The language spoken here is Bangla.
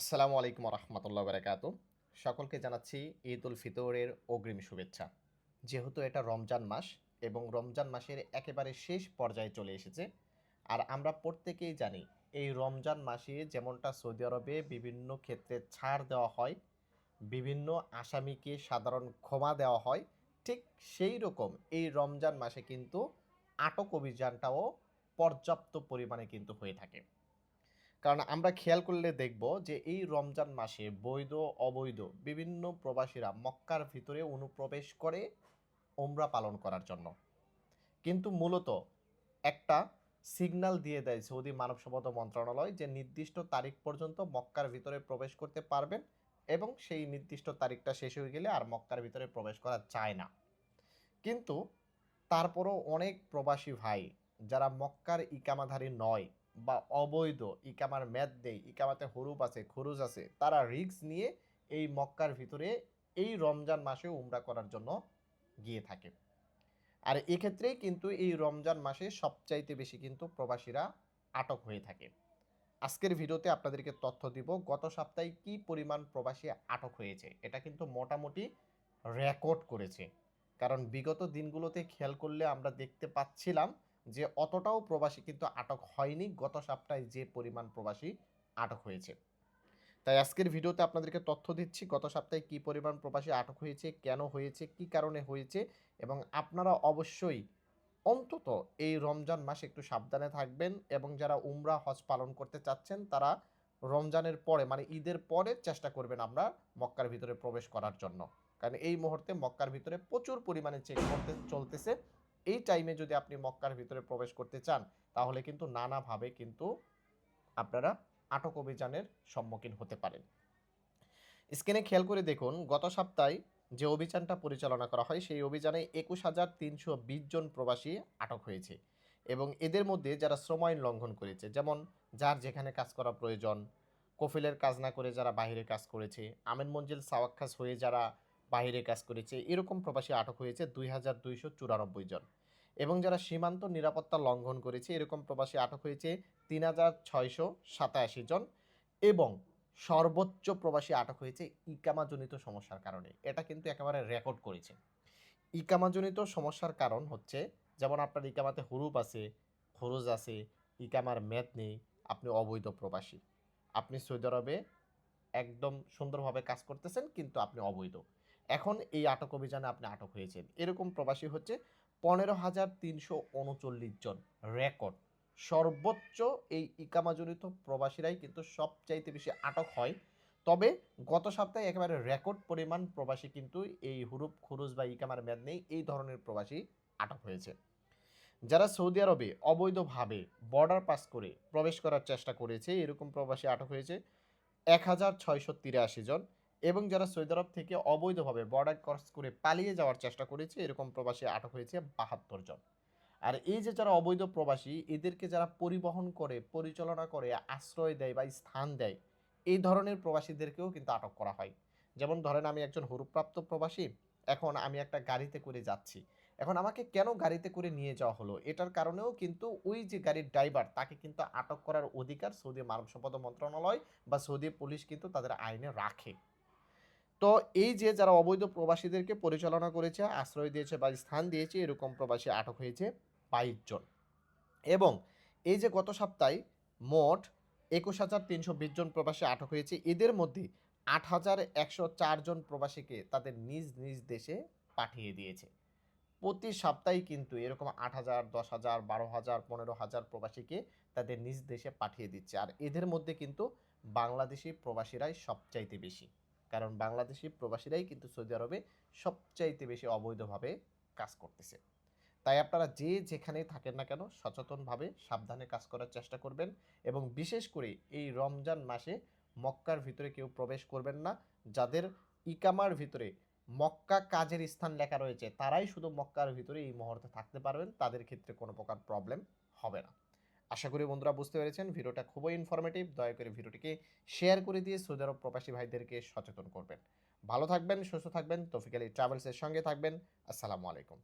আসসালামু আলাইকুম রহমতুল্লাহ বারাকাতু। সকলকে জানাচ্ছি ঈদ উল ফিতরের অগ্রিম শুভেচ্ছা। যেহেতু এটা রমজান মাস এবং রমজান মাসের একেবারে শেষ পর্যায়ে চলে এসেছে, আর আমরা প্রত্যেকেই জানি এই রমজান মাসে যেমনটা সৌদি আরবে বিভিন্ন ক্ষেত্রে ছাড় দেওয়া হয়, বিভিন্ন আসামিকে সাধারণ ক্ষমা দেওয়া হয়, ঠিক সেই রকম এই রমজান মাসে কিন্তু আটক অভিযানটাও পর্যাপ্ত পরিমাণে কিন্তু হয়ে থাকে। কারণ আমরা খেয়াল করলে দেখব যে এই রমজান মাসে বৈধ অবৈধ বিভিন্ন প্রবাসীরা মক্কার ভিতরে অনুপ্রবেশ করে ওমরা পালন করার জন্য। কিন্তু মূলত একটা সিগন্যাল দিয়ে দেয় সৌদি মানব সম্পদ মন্ত্রণালয় যে নির্দিষ্ট তারিখ পর্যন্ত মক্কার ভিতরে প্রবেশ করতে পারবেন এবং সেই নির্দিষ্ট তারিখটা শেষ হয়ে গেলে আর মক্কার ভিতরে প্রবেশ করা যায় না। কিন্তু তারপরও অনেক প্রবাসী ভাই যারা মক্কার ইকামাধারী নয় বা অবৈধ ইকামার মেয়াদ নেই, ইকামাতে হরুপ আছে, খরুজ আছে, তারা রিস্ক নিয়ে এই মক্কার ভিতরে এই রমজান মাসে উমরা করার জন্য গিয়ে থাকে। আর এক্ষেত্রেই কিন্তু এই রমজান মাসে সবচাইতে বেশি কিন্তু প্রবাসীরা আটক হয়ে থাকে। আজকের ভিডিওতে আপনাদেরকে তথ্য দিব গত সপ্তাহে কি পরিমাণ প্রবাসী আটক হয়েছে। এটা কিন্তু মোটামুটি রেকর্ড করেছে। কারণ বিগত দিনগুলোতে খেয়াল করলে আমরা দেখতে পাচ্ছিলাম যে অতটাও প্রবাসী কিন্তু আটক হয়নি গত সপ্তাহে যে পরিমাণ প্রবাসী আটক হয়েছে। তাই আজকের ভিডিওতে আপনাদেরকে তথ্য দিচ্ছি গত সপ্তাহে কি পরিমাণ প্রবাসী আটক হয়েছে, কেন হয়েছে, কি কারণে হয়েছে এবং আপনারা অবশ্যই অন্তত এই রমজান মাসে একটু সাবধানে থাকবেন এবং যারা উমরা হজ পালন করতে চাচ্ছেন তারা রমজানের পরে মানে ঈদের পরে চেষ্টা করবেন আমরা মক্কার ভিতরে প্রবেশ করার জন্য। কারণ এই মুহূর্তে মক্কার ভিতরে প্রচুর পরিমাণে চেক করতে চলতেছে। এই টাইমে যদি আপনি মক্কার ভিতরে প্রবেশ করতে চান তাহলে কিন্তু নানাভাবে কিন্তু আপনারা আটক অভিযানের সম্মুখীন হতে পারেন। স্ক্রিনে খেয়াল করে দেখুন গত সপ্তাহে যে অভিযানটা পরিচালনা করা হয় সেই অভিযানে ২১,৩২০ জন প্রবাসী আটক হয়েছে এবং এদের মধ্যে যারা শ্রম আইন লঙ্ঘন করেছে, যেমন যার যেখানে কাজ করা প্রয়োজন, কফিলের কাজ না করে যারা বাহিরে কাজ করেছে, আমেন মঞ্জিল সাওয়াক্কাস হয়ে যারা বাহিরে কাজ করেছে, এরকম প্রবাসী আটক হয়েছে ২,২৯৪ জন এবং যারা সীমান্ত নিরাপত্তা লঙ্ঘন করেছে এরকম প্রবাসী আটক হয়েছে ৩,৬৮৭ জন এবং সর্বোচ্চ প্রবাসী আটক হয়েছে ইকামাজনিত সমস্যার কারণে। এটা কিন্তু একেবারে রেকর্ড করেছে। ইকামাজনিত সমস্যার কারণ হচ্ছে যেমন আপনার ইকামাতে হুরুপ আছে, খরচ আছে, ইকামার মেয়াদ নেই, আপনি অবৈধ প্রবাসী। আপনি সৌদি আরবে একদম সুন্দরভাবে কাজ করতেছেন কিন্তু আপনি অবৈধ। এখন এই আটক অভিযানে আপনি আটক হয়েছেন। এরকম প্রবাসী হচ্ছে ১৫,৩৩৯ জন রেকর্ড। সর্বোচ্চ এই ইকামাজনিত প্রবাসীরাই কিন্তু সবচাইতে বেশি আটক হয়। তবে গত সপ্তাহে একেবারে রেকর্ড পরিমাণ প্রবাসী কিন্তু এই হুরুপ, খুরুজ বা ইকামার মেয়াদ নেই এই ধরনের প্রবাসী আটক হয়েছে। যারা সৌদি আরবে অবৈধভাবে বর্ডার পাস করে প্রবেশ করার চেষ্টা করেছে এরকম প্রবাসী আটক হয়েছে ১,৬৮৩ জন এবং যারা সৌদি আরব থেকে অবৈধভাবে বর্ডার ক্রস করে পালিয়ে যাওয়ার চেষ্টা করেছে এরকম প্রবাসী আটক হয়েছে ৭২ জন। আর এই যে যারা অবৈধ প্রবাসী এদেরকে যারা পরিবহন করে, পরিচালনা করে, আশ্রয় দেয় বা স্থান দেয়, এই ধরনের প্রবাসীদেরকেও কিন্তু আটক করা হয়। যেমন ধরেন আমি একজন হরুপ্রাপ্ত প্রবাসী, এখন আমি একটা গাড়িতে করে যাচ্ছি। এখন আমাকে কেন গাড়িতে করে নিয়ে যাওয়া হলো? এটার কারণেও কিন্তু ওই যে গাড়ির ড্রাইভার তাকে কিন্তু আটক করার অধিকার সৌদি মানব সম্পদ মন্ত্রণালয় বা সৌদি পুলিশ কিন্তু তাদের আইনে রাখে। তো এই যে যারা অবৈধ প্রবাসীদেরকে পরিচালনা করেছে, আশ্রয় দিয়েছে বা স্থান দিয়েছে এরকম প্রবাসী আটক হয়েছে ২২ জন এবং এই যে গত সপ্তাহে মোট ২১,৩২০ জন প্রবাসী আটক হয়েছে এদের মধ্যে ৮,১০৪ জন প্রবাসীকে তাদের নিজ নিজ দেশে পাঠিয়ে দিয়েছে। প্রতি সপ্তাহেই কিন্তু এরকম ৮,০০০, ১০,০০০, ১২,০০০, ১৫,০০০ প্রবাসীকে তাদের নিজ দেশে পাঠিয়ে দিচ্ছে। আর এদের মধ্যে কিন্তু বাংলাদেশি প্রবাসীরাই সবচাইতে বেশি। কারণ বাংলাদেশি প্রবাসীরাই কিন্তু সৌদি আরবে সবচাইতে বেশি অবৈধভাবে কাজ করতেছে। তাই আপনারা যে যেখানেই থাকেন না কেন সচেতনভাবে সাবধানে কাজ করার চেষ্টা করবেন এবং বিশেষ করে এই রমজান মাসে মক্কার ভিতরে কেউ প্রবেশ করবেন না। যাদের ইকামার ভিতরে মক্কা কাজের স্থান লেখা রয়েছে তারাই শুধু মক্কার ভিতরে এই মুহূর্তে থাকতে পারবেন, তাদের ক্ষেত্রে কোনো প্রকার প্রবলেম হবে না। আশা করি বন্ধুরা বুঝতে পেরেছেন ভিডিওটা খুবই ইনফরমেটিভ। দয়া করে ভিডিওটিকে শেয়ার করে দিয়ে সৌদি আরব প্রবাসী ভাইদেরকে সচেতন করবেন। ভালো থাকবেন, সুস্থ থাকবেন, তৌফিক আলী ট্রাভেলসের সঙ্গে থাকবেন। আসসালামু আলাইকুম।